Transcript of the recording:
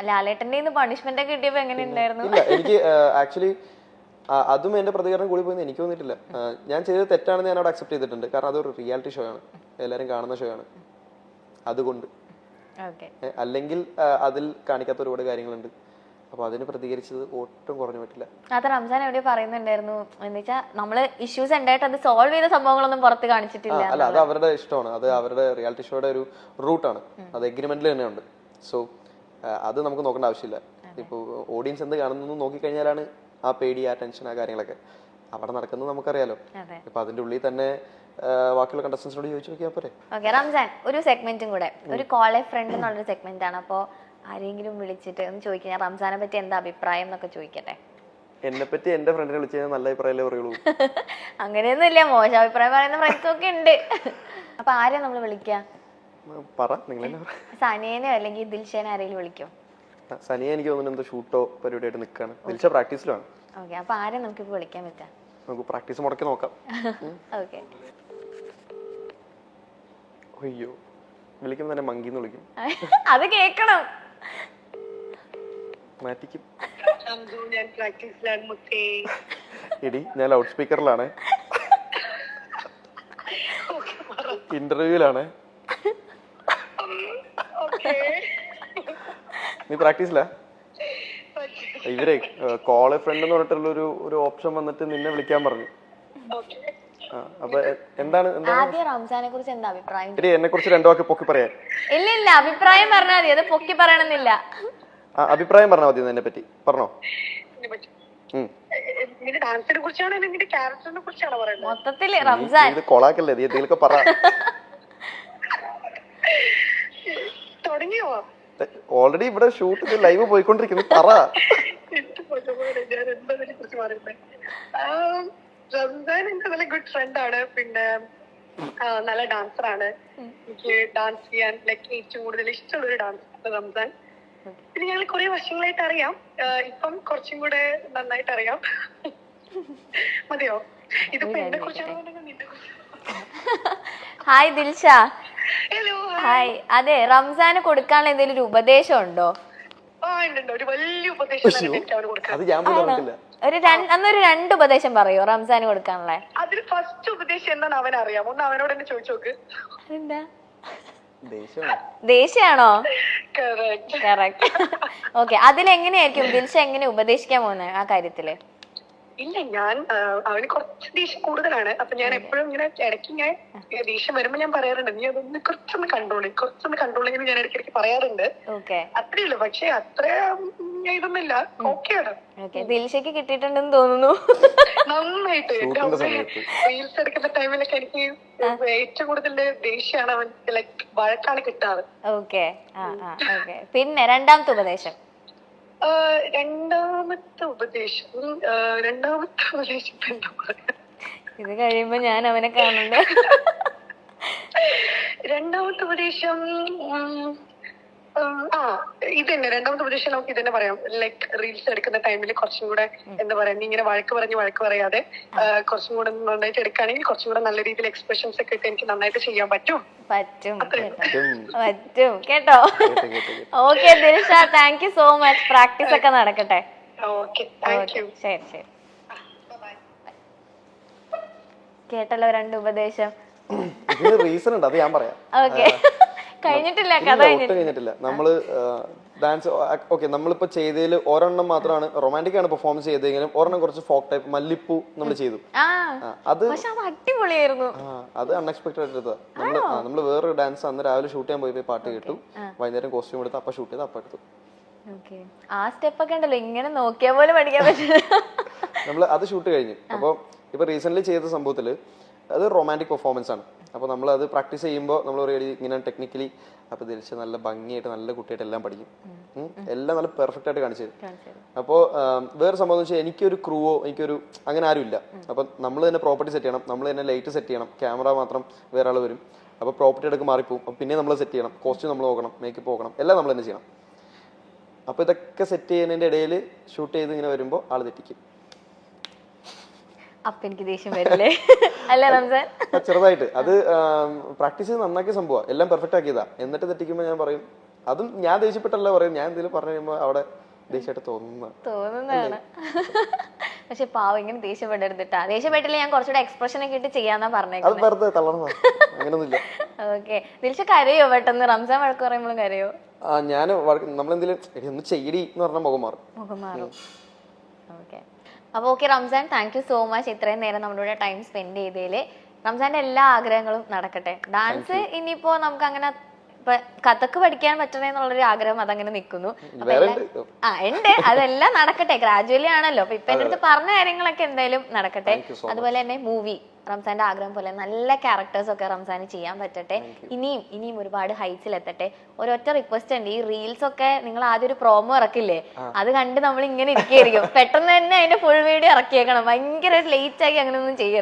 ലാലേട്ടന്റെ പണിഷ്മെന്റ് ഒക്കെ കിട്ടിയപ്പോ എങ്ങനെ ഉണ്ടായിരുന്നു? ഇല്ല, എനിക്ക് ആക്ച്വലി അതും എന്റെ പ്രതികരണം കൂടി പോയി എനിക്ക് തോന്നിയിട്ടില്ല. ഞാൻ ചെയ്തത് തെറ്റാണെന്ന് ഞാൻ അവിടെ അക്സെപ്റ്റ് ചെയ്തിട്ടുണ്ട്. കാരണം അതൊരു റിയാലിറ്റി ഷോ ആണ്, എല്ലാവരും കാണുന്ന ഷോ ആണ്. അതുകൊണ്ട് അല്ലെങ്കിൽ അതിൽ കാണിക്കാത്ത ഒരുപാട് കാര്യങ്ങളുണ്ട്. അപ്പൊ അതിന് പ്രതികരിച്ചത് ഒട്ടും കുറഞ്ഞു പറ്റില്ല. അത് റംസാൻ എവിടെ പറയുന്നുണ്ടായിരുന്നു എന്ന് വെച്ചാൽ നമ്മള് ഇഷ്യൂസ് ഉണ്ടായിട്ട് അത് സോൾവ് ചെയ്ത സംഭവങ്ങളൊന്നും പുറത്ത് കാണിച്ചിട്ടില്ല. അല്ല, അത് അവരുടെ ഇഷ്ടമാണ്, അത് അവരുടെ റിയാലിറ്റി ഷോയുടെ ഒരു റൂട്ടാണ്, അത് എഗ്രിമെന്റിൽ തന്നെയുണ്ട്. സോ അത് നമുക്ക് നോക്കേണ്ട ആവശ്യമില്ല. ഇപ്പൊ ഓഡിയൻസ് എന്ത് കാണുന്നു നോക്കിക്കഴിഞ്ഞാലാണ് ആ പേടി, ആ ടെൻഷൻ, ആ കാര്യങ്ങളൊക്കെ അവിടെ നടക്കുന്നത് നമുക്കറിയാലോ. ഇപ്പൊ അതിന്റെ ഉള്ളിൽ തന്നെ ബാക്കിയുള്ള കണ്ടസ്റ്റൻസിനോട് ചോദിച്ചു നോക്കിയാൽ പോരെ. റംസാൻ, ഒരു സെഗ്മെന്റും കൂടെ, ഒരു കോളേജ് ഫ്രണ്ട് എന്നുള്ളൊരു സെഗ്മെന്റ് ആണ്. അപ്പോ ആരെങ്കിലും വിളിച്ചിട്ട് ഒന്ന് ചോദിക്കാൻ റംസാനെ പറ്റി എന്താ അഭിപ്രായം എന്നൊക്കെ ചോദിക്കട്ടെ. എന്നെ പറ്റി എന്റെ ഫ്രണ്ടിനെ വിളിച്ചു കഴിഞ്ഞാൽ നല്ല അഭിപ്രായമല്ലേ പറയുള്ളൂ. അങ്ങനെയൊന്നും ഇല്ല, മോശം അഭിപ്രായം പറയുന്ന ഫ്രണ്ട്സും ഒക്കെ ഉണ്ട്. അപ്പൊ ആരെയാ നമ്മള് വിളിക്കുക? സനിയനോ അല്ലെങ്കിൽ ദിൽഷേനെ ആരെങ്കിലും വിളിക്കോ? സനിയ എനിക്ക് തോന്നുന്നു എന്തോ ഷൂട്ടോ പരിപാടിയായിട്ട് നിൽക്കാണ്. ദിൽഷ പ്രാക്ടീസിലാണ്. ഓക്കെ, അപ്പൊ ആരെ നമുക്ക് വിളിക്കാൻ പറ്റാ? നമുക്ക് പ്രാക്ടീസ് മുടക്കി നോക്കാം. ഓക്കെ. അയ്യോ, വിളിക്കുമ്പോ തന്നെ മങ്കിന്ന് വിളിക്കും. അത് കേക്കണം. മാറ്റിക്കും. എടി, ഞാൻ ലൗഡ് സ്പീക്കറിലാണ്, ഇന്റർവ്യൂലാണ്. നീ പ്രാക്ടീസിലാ? ഇവരെ കോളേജ് ഫ്രണ്ട് എന്ന് പറഞ്ഞിട്ടുള്ള ഒരു ഓപ്ഷൻ വന്നിട്ട് നിന്നെ വിളിക്കാൻ പറഞ്ഞു. അപ്പൊ എന്താണ് റംസാനെ കുറിച്ച് എന്താ അഭിപ്രായം? എന്നെ കുറിച്ച് രണ്ടു വാക്ക് പൊക്കി പറയാൻ? ഇല്ല, അഭിപ്രായം പറഞ്ഞാൽ മതി, അത് പൊക്കി പറയണമെന്നില്ല. അഭിപ്രായം പറഞ്ഞാൽ മതി. എന്നെ പറ്റി പറഞ്ഞോ. മൊത്തത്തില് റംസാൻ കൊളാക്കല്ലേ, നീ എന്തെങ്കിലുമൊക്കെ പറ. ഓൾറെഡി ഇവിടെ ഷൂട്ട് ലൈവ് പോയിക്കൊണ്ടിരിക്കുന്നു, പറ. റംസാൻ എന്റെ നല്ല ഗുഡ് ഫ്രണ്ട് ആണ്. പിന്നെ നല്ല ഡാൻസർ ആണ്. എനിക്ക് ഡാൻസ് ചെയ്യാൻ ഏറ്റവും കൂടുതൽ ഇഷ്ടമുള്ള ഒരു ഡാൻസർ റംസാൻ. പിന്നെ ഞങ്ങൾ കുറെ വർഷങ്ങളായിട്ട് അറിയാം. ഇപ്പം കുറച്ചും കൂടെ നന്നായിട്ട് അറിയാം. മതിയോ? ഇതിപ്പോ എന്നെ കുറിച്ചാണോ നിന്നെ കുറിച്ച്? ഹായ് ദിൽഷ. ഹലോ. ഹായ്. അതെ, റംസാന് കൊടുക്കാനുള്ള എന്തെങ്കിലും ഒരു ഉപദേശം ഉണ്ടോ? ഒരു വലിയ ഉപദേശം അന്നൊരു 2 ഉപദേശം പറയോ റംസാന് കൊടുക്കാനുള്ള? അതിൽ ഫസ്റ്റ് ഉപദേശം എന്താന്ന് അവനറിയാം. ഒന്ന് അവനോട് തന്നെ ചോദിച്ചു നോക്ക്. അതെന്താ? ദേഷ്യാണോ? കറക്റ്റ്. ഓക്കെ, അതിലെങ്ങനെയായിരിക്കും ദിൽഷ എങ്ങനെ ഉപദേശിക്കാൻ പോകുന്നത് ആ കാര്യത്തില്? ഇല്ല, ഞാൻ അവന് കുറച്ച് ദേഷ്യം കൂടുതലാണ്. അപ്പൊ ഞാൻ എപ്പോഴും ഇങ്ങനെ ഇടയ്ക്ക് ഞാൻ ദേഷ്യം വരുമ്പോ ഞാൻ പറയാറുണ്ട്, നീ അതൊന്ന് കുറച്ചൊന്ന് കൺട്രോൾ ചെയ്യുന്ന ഞാൻ ഇടയ്ക്കിടയ്ക്ക് പറയാറുണ്ട്. അത്രേ ഉള്ളൂ. പക്ഷെ അത്ര ഇതൊന്നുമില്ല, ഓക്കെയാണ്. ദിൽഷയ്ക്ക് കിട്ടിയിട്ടുണ്ടെന്ന് തോന്നുന്നു നന്നായിട്ട്. റീൽസ് എടുക്കുന്ന ടൈമിലൊക്കെ എനിക്ക് ഏറ്റവും കൂടുതൽ ദേഷ്യമാണ് അവൻ വഴക്കാണ് കിട്ടാറ്. ഓക്കെ. പിന്നെ രണ്ടാമത്തെ ഉപദേശം? രണ്ടാമത്തെ ഉപദേശം എന്താ പറയാ? ഇത് കഴിയുമ്പോ ഞാൻ അവനെ കാണുന്നുണ്ട്. രണ്ടാമത്തെ ഉപദേശം ഇത് തന്നെ. രണ്ടാമത്തെ ഉപദേശം നമുക്ക് ഇത് തന്നെ പറയാം. റീൽസ് എടുക്കുന്ന ടൈമിൽ കുറച്ചും കൂടെ എന്താ പറയാ, നീ ഇങ്ങനെ വഴക്ക് പറയാതെ കുറച്ചും കൂടെ നന്നായിട്ട് എടുക്കുകയാണെങ്കിൽ കുറച്ചും കൂടെ നല്ല രീതിയിൽ എക്സ്പ്രഷൻസ് ഒക്കെ ഇട്ട് എനിക്ക് നന്നായിട്ട് ചെയ്യാൻ പറ്റും കേട്ടോ. Okay Dilsha, thank you so much. Practice ഒക്കെ നടക്കട്ടെ. ശരി. കേട്ടല്ലോ 2 ഉപദേശം. റീസൺ ഉണ്ട്, അത് ഞാൻ പറയാം. ഓക്കെ, കഴിഞ്ഞിട്ടില്ല, കഥ കഴിഞ്ഞിട്ടില്ല. നമ്മള് ഡാൻസ് ഓക്കെ, നമ്മളിപ്പോ ചെയ്തതിൽ ഒരെണ്ണം മാത്രമാണ് റൊമാൻറ്റിക് ആണ് പെർഫോമൻസ് ചെയ്തെങ്കിലും ഒരെണ്ണം കുറച്ച് ഫോക്ക് ടൈപ്പ് മല്ലിപ്പൂ നമ്മൾ ചെയ്തു. അത് അടിപൊളിയായിരുന്നു. അത് അൺഎക്സ്പെക്ടഡ് ആയിട്ട് നമ്മള് വേറൊരു ഡാൻസ് അന്ന് രാവിലെ ഷൂട്ട് ചെയ്യാൻ പോയി പാട്ട് കേട്ടു, വൈകുന്നേരം കോസ്റ്റ്യൂം എടുത്ത് അപ്പൊ ഷൂട്ട് ചെയ്ത് അപ്പൊ എടുത്തു. ആ സ്റ്റെപ്പ് ഒക്കെ ഉണ്ടല്ലോ, ഇങ്ങനെ നോക്കിയാ പോലെ പഠിക്കാൻ പറ്റില്ല. നമ്മള് അത് ഷൂട്ട് കഴിഞ്ഞു. അപ്പൊ ഇപ്പൊ റീസെന്റ് ചെയ്ത സംഭവത്തില് അത് റൊമാൻറ്റിക് പെർഫോമൻസ് ആണ്. അപ്പോൾ നമ്മൾ അത് പ്രാക്ടീസ് ചെയ്യുമ്പോൾ നമ്മൾ പറയുക ഇങ്ങനെ ടെക്നിക്കലി അപ്പോൾ തിരിച്ച് നല്ല ഭംഗിയായിട്ട് നല്ല കുട്ടിയായിട്ട് എല്ലാം പഠിക്കും, എല്ലാം നല്ല പെർഫെക്റ്റ് ആയിട്ട് കാണിച്ചു തരും. അപ്പോൾ വേറെ സംഭവം എന്ന് വെച്ചാൽ എനിക്കൊരു ക്രൂവോ എനിക്കൊരു അങ്ങനെ ആരും ഇല്ല. അപ്പം നമ്മൾ തന്നെ പ്രോപ്പർട്ടി സെറ്റ് ചെയ്യണം, നമ്മൾ തന്നെ ലൈറ്റ് സെറ്റ് ചെയ്യണം, ക്യാമറ മാത്രം വേറെ ആൾ വരും. അപ്പോൾ പ്രോപ്പർട്ടി എടുക്ക് മാറിപ്പോവും. അപ്പം പിന്നെ നമ്മൾ സെറ്റ് ചെയ്യണം, കോസ്റ്റ്യൂം നമ്മൾ നോക്കണം, മേക്കപ്പ് നോക്കണം, എല്ലാം നമ്മൾ തന്നെ ചെയ്യണം. അപ്പോൾ ഇതൊക്കെ സെറ്റ് ചെയ്യുന്നതിൻ്റെ ഇടയിൽ ഷൂട്ട് ചെയ്ത് ഇങ്ങനെ വരുമ്പോൾ ആൾ തെറ്റിക്കും. അപ്പൊ എനിക്ക് ദേഷ്യം വരില്ലേ? അല്ല റംസാൻ, ചെറുതായിട്ട് അത് പ്രാക്ടീസ് ചെയ്ത് നന്നാക്കിയ സംഭവം, എല്ലാം പെർഫെക്റ്റ് ആക്കിയതാ. എന്നിട്ട് തെറ്റിക്കുമ്പോൾ ഞാൻ പറയും അതും ഞാൻ ദേഷ്യപ്പെട്ടല്ല പറയും, ഞാൻ എന്തെങ്കിലും പറഞ്ഞു കഴിയുമ്പോൾ അവിടെ ദേഷ്യമായിട്ട് തോന്നുന്നതാണ്. പക്ഷെ പാവം ഇങ്ങനെ ദേഷ്യപ്പെടരുതിട്ടാ. ദേഷ്യപ്പെട്ടില്ല ഞാൻ കുറച്ചുകൂടെ എക്സ്പ്രഷൻ ഒക്കെ ഇട്ട് ചെയ്യാന്നാ അത് പറഞ്ഞേക്കുന്നത്. വെറുതെ തള്ളണ അങ്ങനൊന്നുമില്ല. ഓക്കെ. ദിൽഷ കരയോ പെട്ടെന്ന്? റംസാൻ വഴക്ക് പറയുമ്പോഴും കരയോ? ഞാൻ നമ്മളെന്തെങ്കിലും ഒന്ന് ചെയ്യടി എന്ന് പറഞ്ഞാൽ മുഖം മാറും. മുഖം മാറും. ഓക്കെ. അപ്പൊ okay Ramzan, thank you so much ഇത്രയും നേരം നമ്മുടെ ടൈം സ്പെൻഡ് ചെയ്തതില്. റംസാന്റെ എല്ലാ ആഗ്രഹങ്ങളും നടക്കട്ടെ. ഡാൻസ് ഇനിയിപ്പോ നമുക്ക് അങ്ങനെ കഥക്ക് പഠിക്കാൻ പറ്റണേന്നുള്ളൊരു ആഗ്രഹം അതങ്ങനെ നിൽക്കുന്നു. ഉണ്ട്, അതെല്ലാം നടക്കട്ടെ. ഗ്രാജുവലി ആണല്ലോ. അപ്പൊ ഇപ്പൊ എന്റെ അടുത്ത് പറഞ്ഞ കാര്യങ്ങളൊക്കെ എന്തായാലും നടക്കട്ടെ. അതുപോലെ തന്നെ മൂവി റംസാന്റെ ആഗ്രഹം പോലെ നല്ല ക്യാരക്ടേഴ്സ് ഒക്കെ റംസാന് ചെയ്യാൻ പറ്റട്ടെ. ഇനിയും ഒരുപാട് ഹൈറ്റ്സിൽ എത്തട്ടെ. ഒരൊറ്റ റിക്വസ്റ്റ് ഉണ്ട്, ഈ റീൽസ് ഒക്കെ നിങ്ങൾ ആദ്യം ഒരു പ്രോമോ ഇറക്കില്ലേ, അത് കണ്ട് നമ്മൾ ഇങ്ങനെ ഇരിക്കുകയായിരിക്കും. പെട്ടെന്ന് തന്നെ അതിന്റെ ഫുൾ വീഡിയോ ഇറക്കിയേക്കണം. ഭയങ്കര ലേറ്റ് ആക്കി അങ്ങനെ ഒന്നും ചെയ്യരുത്.